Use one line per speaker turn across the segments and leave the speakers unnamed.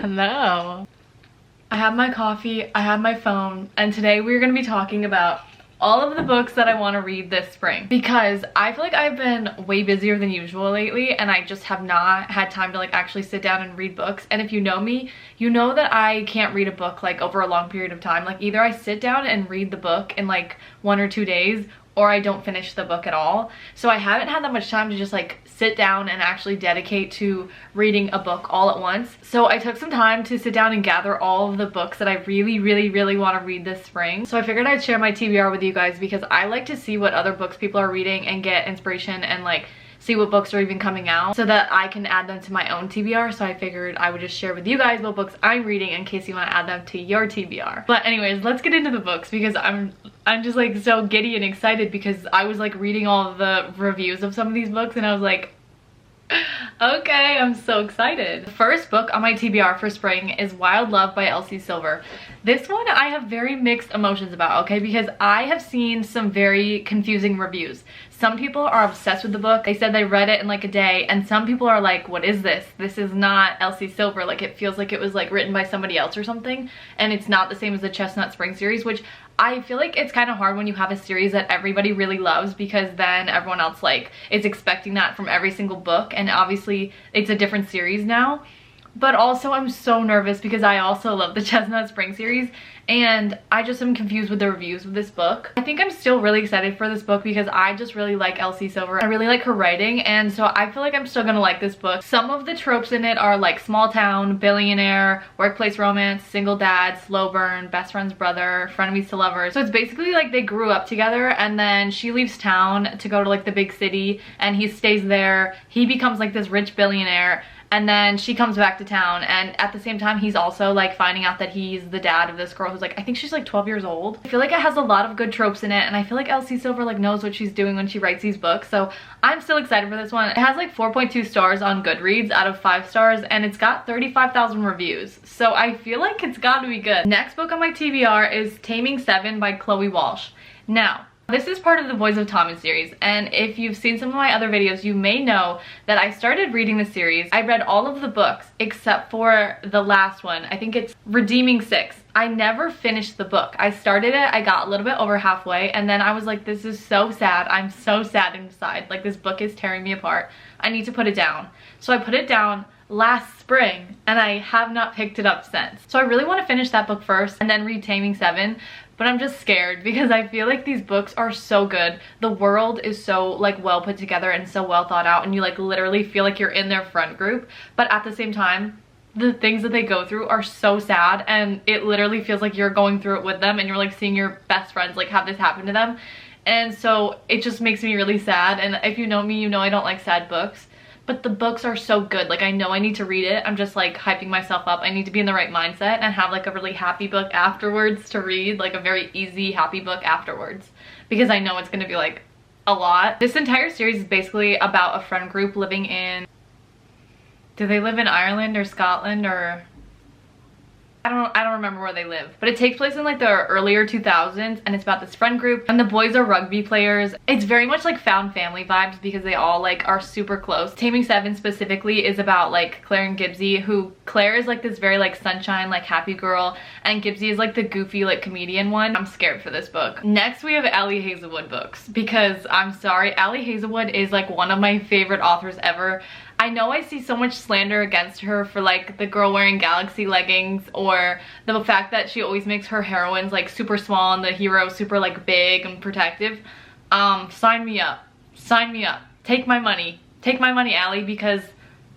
Hello. I have my coffee, I have my phone, and today we're gonna be talking about all of the books that I want to read this spring, because I feel like I've been way busier than usual lately and I just have not had time to like actually sit down and read books. And if you know me, you know that I can't read a book like over a long period of time. Like either I sit down and read the book in like 1 or 2 days, or I don't finish the book at all. So I haven't had that much time to just like sit down and actually dedicate to reading a book all at once. So I took some time to sit down and gather all of the books that I really want to read this spring. So I figured I'd share my TBR with you guys because I like to see what other books people are reading and get inspiration and like see what books are even coming out so that I can add them to my own TBR. So I figured I would just share with you guys what books I'm reading in case you want to add them to your TBR. But anyways, let's get into the books because I'm just like so giddy and excited because I was like reading all of the reviews of some of these books and I was like, okay, I'm so excited. The first book on my TBR for spring is Wild Love by Elsie Silver. This one I have very mixed emotions about, okay, because I have seen some very confusing reviews. Some people are obsessed with the book. They said they read it in like a day, and some people are like, what is this? This is not Elsie Silver. Like it feels like it was like written by somebody else or something, and it's not the same as the Chestnut Spring series, which I feel like it's kind of hard when you have a series that everybody really loves because then everyone else like is expecting that from every single book, and obviously it's a different series now. But also I'm so nervous because I also love the Chestnut Spring series and I just am confused with the reviews of this book. I think I'm still really excited for this book because I just really like Elsie Silver. I really like her writing, and so I feel like I'm still gonna like this book. Some of the tropes in it are like small town, billionaire, workplace romance, single dad, slow burn, best friend's brother, frenemies to lovers. So it's basically like they grew up together and then she leaves town to go to like the big city and he stays there. He becomes like this rich billionaire. And then she comes back to town, and at the same time he's also like finding out that he's the dad of this girl who's like, I think she's like 12 years old. I feel like it has a lot of good tropes in it, and I feel like Elsie Silver like knows what she's doing when she writes these books. So I'm still excited for this one. It has like 4.2 stars on Goodreads out of 5 stars, and it's got 35,000 reviews. So I feel like it's got to be good. Next book on my TBR is Taming 7 by Chloe Walsh. Now, this is part of the Boys of Thomas series, and if you've seen some of my other videos, you may know that I started reading the series. I read all of the books except for the last one. I think it's Redeeming 6. I never finished the book. I started it, I got a little bit over halfway, and then I was like, this is so sad. I'm so sad inside. Like, this book is tearing me apart. I need to put it down. So I put it down last spring, and I have not picked it up since. So I really want to finish that book first and then read Taming 7. But I'm just scared because I feel like these books are so good. The world is so like well put together and so well thought out, and you like literally feel like you're in their friend group. But at the same time, the things that they go through are so sad, and it literally feels like you're going through it with them and you're like seeing your best friends like have this happen to them. And so it just makes me really sad. And if you know me, you know I don't like sad books. But the books are so good. Like, I know I need to read it. I'm just like hyping myself up. I need to be in the right mindset and have like a really happy book afterwards to read, like a very easy happy book afterwards, because I know it's gonna be like a lot. This entire series is basically about a friend group living in, do they live in Ireland or Scotland, or I don't remember where they live, but it takes place in like the earlier 2000s, and it's about this friend group, and the boys are rugby players. It's very much like found family vibes because they all like are super close. Taming 7 specifically is about like Claire and Gibbsy, who Claire is like this very like sunshine, like happy girl, and Gibbsy is like the goofy like comedian one. I'm scared for this book. Next we have Ali Hazelwood books, because I'm sorry, Ali Hazelwood is like one of my favorite authors ever. I know I see so much slander against her for like the girl wearing galaxy leggings, or the fact that she always makes her heroines like super small and the hero super like big and protective. Sign me up. Sign me up. Take my money. Take my money, Ali, because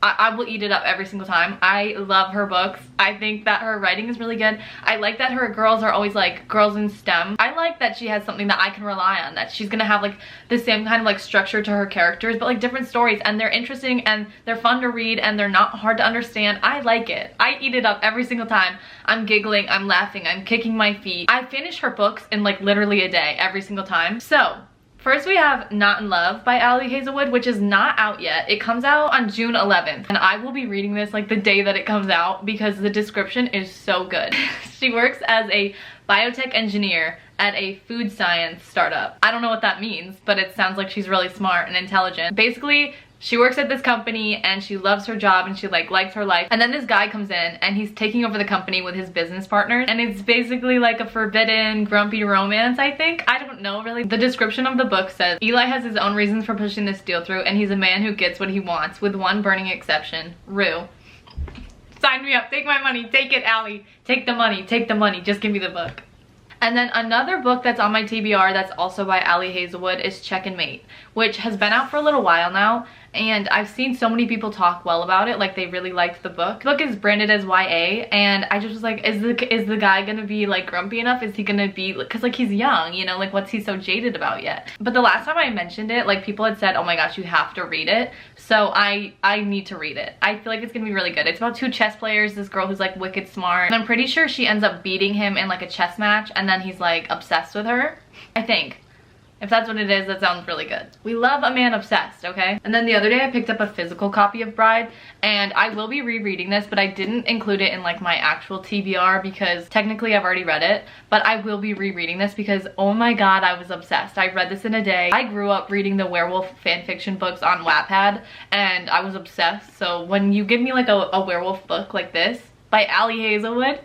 I will eat it up every single time. I love her books. I think that her writing is really good. I like that her girls are always like girls in STEM. I like that she has something that I can rely on, that she's gonna have like the same kind of like structure to her characters, but like different stories, and they're interesting and they're fun to read and they're not hard to understand. I like it. I eat it up every single time. I'm giggling, I'm laughing, I'm kicking my feet. I finish her books in like literally a day every single time. So first we have Not in Love by Ali Hazelwood, which is not out yet. It comes out on June 11th, and I will be reading this like the day that it comes out because the description is so good. She works as a biotech engineer at a food science startup. I don't know what that means, but it sounds like she's really smart and intelligent. Basically, She works at this company and she loves her job and she like likes her life. And then this guy comes in and he's taking over the company with his business partners. And it's basically like a forbidden, grumpy romance, I think. I don't know really. The description of the book says, Eli has his own reasons for pushing this deal through and he's a man who gets what he wants, with one burning exception, Rue. Sign me up, take my money, take it, Allie. Take the money, just give me the book. And then another book that's on my TBR that's also by Ali Hazelwood is Check and Mate, which has been out for a little while now. And I've seen so many people talk well about it, like they really liked the book. The book is branded as YA, and I just was like, is the guy gonna be like grumpy enough? Is he gonna be, cause like he's young, you know, like what's he so jaded about yet? But the last time I mentioned it, like people had said, oh my gosh, you have to read it. So I need to read it. I feel like it's gonna be really good. It's about two chess players, this girl who's like wicked smart, and I'm pretty sure she ends up beating him in like a chess match, and then he's like obsessed with her, I think. If that's what it is, that sounds really good. We love a man obsessed, okay? And then the other day I picked up a physical copy of Bride, and I will be rereading this, but I didn't include it in like my actual TBR because technically I've already read it, but I will be rereading this because oh my god, I was obsessed. I read this in a day. I grew up reading the werewolf fanfiction books on Wattpad and I was obsessed. So when you give me like a werewolf book like this by Ali Hazelwood,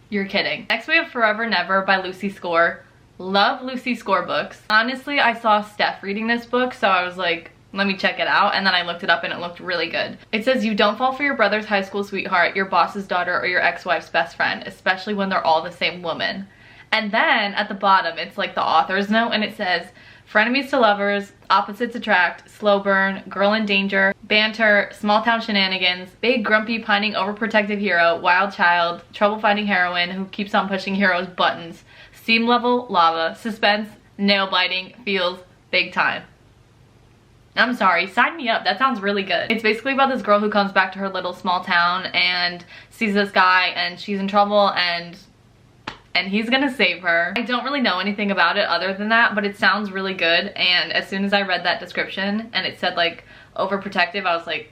you're kidding. Next we have Forever Never by Lucy Score. Love Lucy Score books. Honestly, I saw Steph reading this book, so I was like, let me check it out, and then I looked it up and it looked really good. It says, you don't fall for your brother's high school sweetheart, your boss's daughter, or your ex-wife's best friend, especially when they're all the same woman. And then at the bottom, it's like the author's note, and it says, frenemies to lovers, opposites attract, slow burn, girl in danger, banter, small town shenanigans, big grumpy pining overprotective hero, wild child, trouble finding heroine who keeps on pushing heroes' buttons, seam level lava, suspense, nail biting, feels big time. I'm sorry, sign me up. That sounds really good. It's basically about this girl who comes back to her little small town and sees this guy and she's in trouble and he's gonna save her. I don't really know anything about it other than that, but it sounds really good. And as soon as I read that description and it said like overprotective, I was like,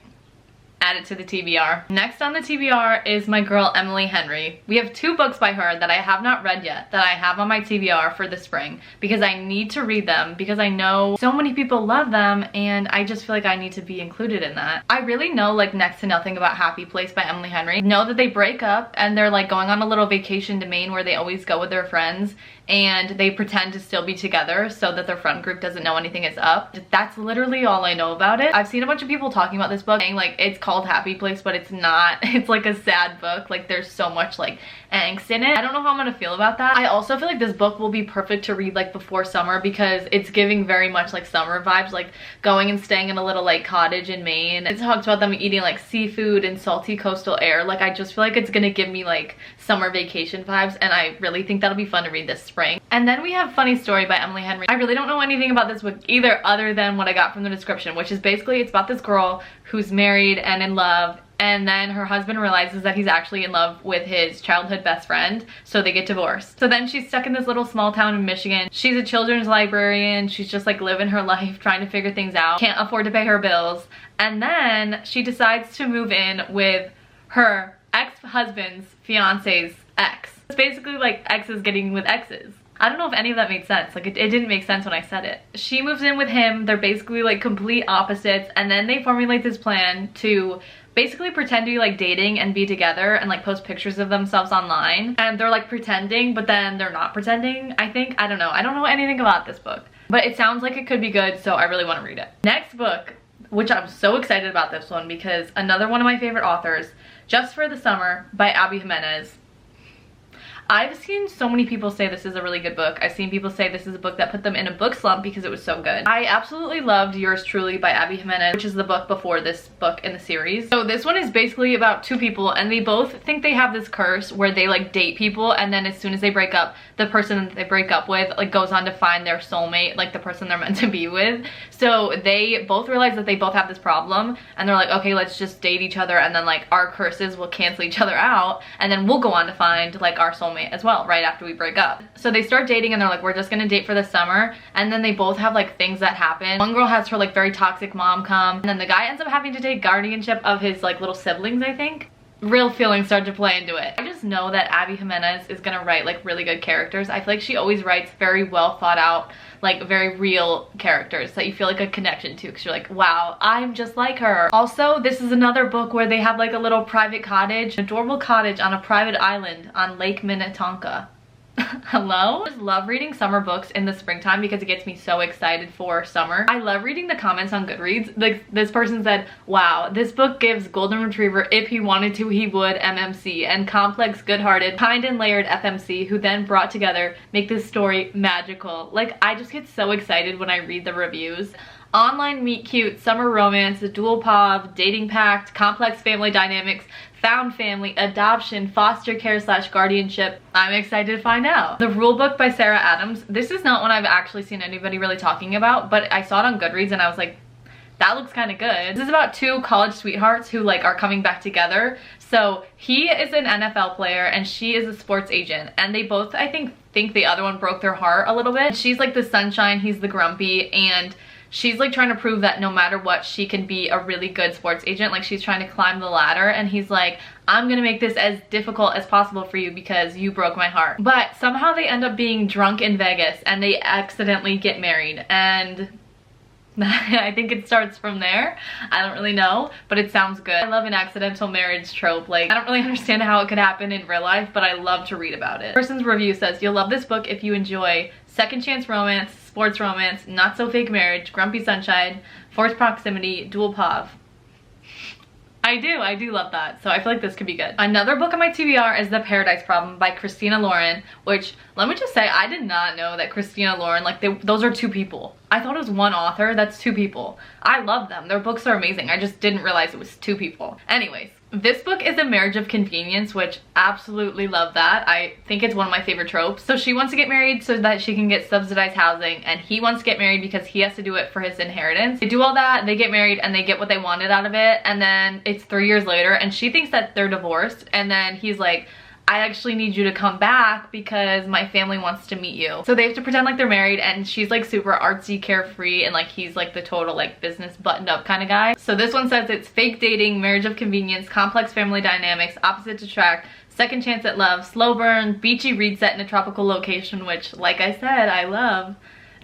add it to the TBR. Next on the TBR is my girl Emily Henry. We have two books by her that I have not read yet that I have on my TBR for the spring because I need to read them because I know so many people love them and I just feel like I need to be included in that. I really know like next to nothing about Happy Place by Emily Henry. Know that they break up and they're like going on a little vacation to Maine where they always go with their friends and they pretend to still be together so that their friend group doesn't know anything is up. That's literally all I know about it. I've seen a bunch of people talking about this book saying like it's called Happy Place, but it's not. It's like a sad book. Like there's so much like angst in it. I don't know how I'm gonna feel about that. I also feel like this book will be perfect to read like before summer because it's giving very much like summer vibes, like going and staying in a little like cottage in Maine. It talks about them eating like seafood and salty coastal air. Like I just feel like it's gonna give me like summer vacation vibes and I really think that'll be fun to read this spring. And then we have Funny Story by Emily Henry. I really don't know anything about this book either other than what I got from the description, which is basically it's about this girl who's married and in love, and then her husband realizes that he's actually in love with his childhood best friend, so they get divorced. So then she's stuck in this little small town in Michigan. She's a children's librarian. She's just like living her life, trying to figure things out, can't afford to pay her bills. And then she decides to move in with her ex-husband's fiance's ex. It's basically like exes getting with exes. I don't know if any of that made sense. Like it didn't make sense when I said it. She moves in with him. They're basically like complete opposites, and then they formulate this plan to basically pretend to be like dating and be together and like post pictures of themselves online. And they're like pretending, but then they're not pretending, I think. I don't know. I don't know anything about this book, but it sounds like it could be good, so I really want to read it. Next book, which I'm so excited about this one because another one of my favorite authors, Just for the Summer by Abby Jimenez. I've seen so many people say this is a really good book. I've seen people say this is a book that put them in a book slump because it was so good. I absolutely loved Yours Truly by Abby Jimenez, which is the book before this book in the series. So this one is basically about two people and they both think they have this curse where they like date people and then as soon as they break up, the person that they break up with like goes on to find their soulmate, like the person they're meant to be with. So they both realize that they both have this problem and they're like, okay, let's just date each other and then like our curses will cancel each other out and then we'll go on to find like our soulmate as well right after we break up. So they start dating and they're like, we're just gonna date for the summer, and then they both have like things that happen. One girl has her like very toxic mom come, and then the guy ends up having to take guardianship of his like little siblings, I think. Real feelings start to play into it. just know that Abby Jimenez is gonna write like really good characters. I feel like she always writes very well thought out, like very real characters that you feel like a connection to, because you're like, wow, I'm just like her. Also, this is another book where they have like a little private cottage, an adorable cottage on a private island on Lake Minnetonka. Hello? I just love reading summer books in the springtime because it gets me so excited for summer. I love reading the comments on Goodreads. Like, this person said, wow, this book gives golden retriever if he wanted to he would MMC, and complex, good-hearted, kind and layered FMC who then brought together make this story magical. Like, I just get so excited when I read the reviews. Online meet cute, summer romance, dual pov, dating pact, complex family dynamics, found family, adoption, foster care / guardianship. I'm excited to find out. The Rule Book by Sarah Adams. This is not one I've actually seen anybody really talking about, but I saw it on Goodreads and I was like, that looks kind of good. This is about two college sweethearts who like are coming back together. So he is an NFL player and she is a sports agent, and they both, I think the other one broke their heart a little bit. She's like the sunshine, he's the grumpy, and she's like trying to prove that no matter what, she can be a really good sports agent. Like, she's trying to climb the ladder, and he's like, I'm gonna make this as difficult as possible for you because you broke my heart. But somehow they end up being drunk in Vegas and they accidentally get married, and I think it starts from there. I don't really know, but it sounds good. I love an accidental marriage trope. Like, I don't really understand how it could happen in real life, but I love to read about it. Person's review says, you'll love this book if you enjoy second chance romance, sports romance, not so fake marriage, grumpy sunshine, forced proximity, dual pov. I do love that, so I feel like this could be good. Another book on my TBR is The Paradise Problem by Christina Lauren, which, let me just say, I did not know that Christina Lauren, like, those are two people. I thought it was one author. That's two people. I love them. Their books are amazing. I just didn't realize it was two people. Anyways, this book is a marriage of convenience, which absolutely love that. I think it's one of my favorite tropes. So she wants to get married so that she can get subsidized housing, and he wants to get married because he has to do it for his inheritance. They do all that, they get married, and they get what they wanted out of it, and then it's 3 years later, and she thinks that they're divorced, and then he's like, I actually need you to come back because my family wants to meet you. So they have to pretend like they're married, and she's like super artsy, carefree, and like he's like the total like business buttoned up kind of guy. So this one says it's fake dating, marriage of convenience, complex family dynamics, opposites attract, second chance at love, slow burn, beachy read set in a tropical location, which, like I said, I love,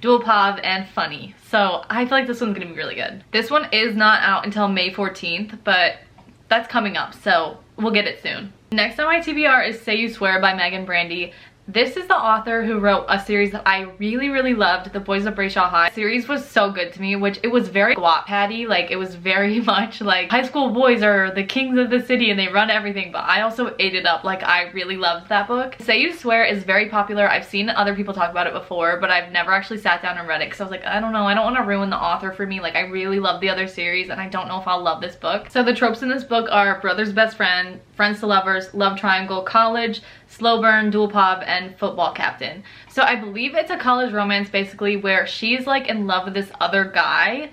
dual pov, and funny. So I feel like this one's gonna be really good. This one is not out until May 14th, but that's coming up, so we'll get it soon. Next on my TBR is Say You Swear by Megan Brandy. This is the author who wrote a series that I really loved, The Boys of Brayshaw High. The series was so good to me, which it was very Wattpad-y, like it was very much like high school boys are the kings of the city and they run everything, but I also ate it up. Like, I really loved that book. Say You Swear is very popular. I've seen other people talk about it before, but I've never actually sat down and read it because I was like, I don't know, I don't want to ruin the author for me. Like, I really love the other series and I don't know if I'll love this book. So the tropes in this book are brother's best friend, friends to lovers, love triangle, college, slow burn, dual pov, and football captain. So I believe it's a college romance basically where she's like in love with this other guy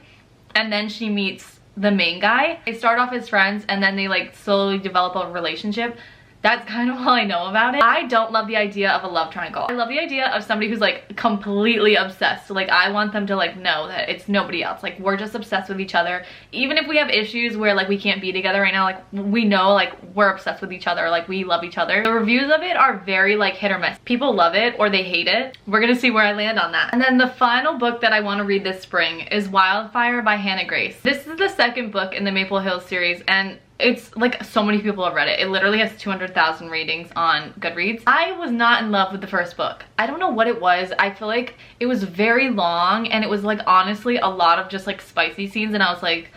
and then she meets the main guy. They start off as friends and then they like slowly develop a relationship. That's kind of all I know about it. I don't love the idea of a love triangle. I love the idea of somebody who's like completely obsessed. So like, I want them to like know that it's nobody else. Like, we're just obsessed with each other. Even if we have issues where like we can't be together right now, like we know like we're obsessed with each other. Like, we love each other. The reviews of it are very like hit or miss. People love it or they hate it. We're gonna see where I land on that. And then the final book that I want to read this spring is Wildfire by Hannah Grace. This is the second book in the Maple Hills series, and it's like so many people have read it. It literally has 200,000 ratings on Goodreads. I was not in love with the first book. I don't know what it was. I feel like it was very long and it was like honestly a lot of just like spicy scenes, and I was like,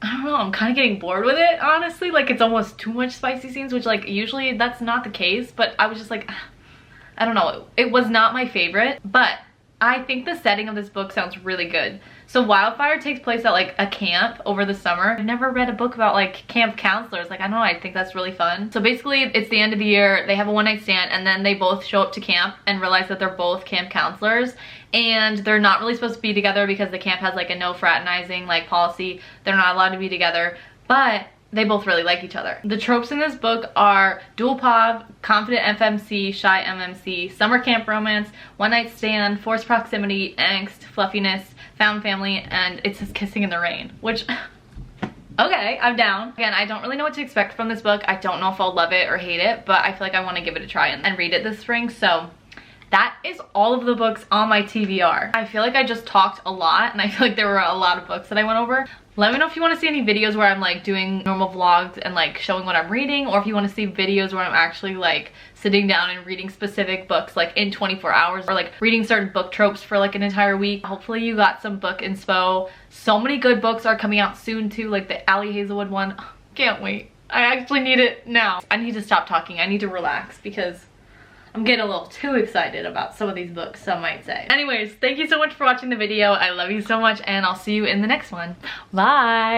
I don't know, I'm kind of getting bored with it, honestly. Like, it's almost too much spicy scenes, which like usually that's not the case, but I was just like, I don't know. It was not my favorite, but I think the setting of this book sounds really good. So Wildfire takes place at like a camp over the summer. I've never read a book about like camp counselors. Like, I don't know, I think that's really fun. So basically it's the end of the year, they have a one-night stand, and then they both show up to camp and realize that they're both camp counselors, and they're not really supposed to be together because the camp has like a no fraternizing like policy. They're not allowed to be together, but they both really like each other. The tropes in this book are dual pov, confident FMC, shy MMC, summer camp romance, one night stand, forced proximity, angst, fluffiness, found family, and it says kissing in the rain, which Okay, I'm down. Again, I don't really know what to expect from this book. I don't know if I'll love it or hate it, but I feel like I want to give it a try and read it this spring. So that is all of the books on my TBR. I feel like I just talked a lot, and I feel like there were a lot of books that I went over. Let me know if you want to see any videos where I'm like doing normal vlogs and like showing what I'm reading, or if you want to see videos where I'm actually like sitting down and reading specific books like in 24 hours, or like reading certain book tropes for like an entire week. Hopefully you got some book inspo. So many good books are coming out soon too, like the Allie Hazelwood one. Can't wait. I actually need it now. I need to stop talking. I need to relax because I'm getting a little too excited about some of these books, some might say. Anyways, thank you so much for watching the video. I love you so much, and I'll see you in the next one. Bye!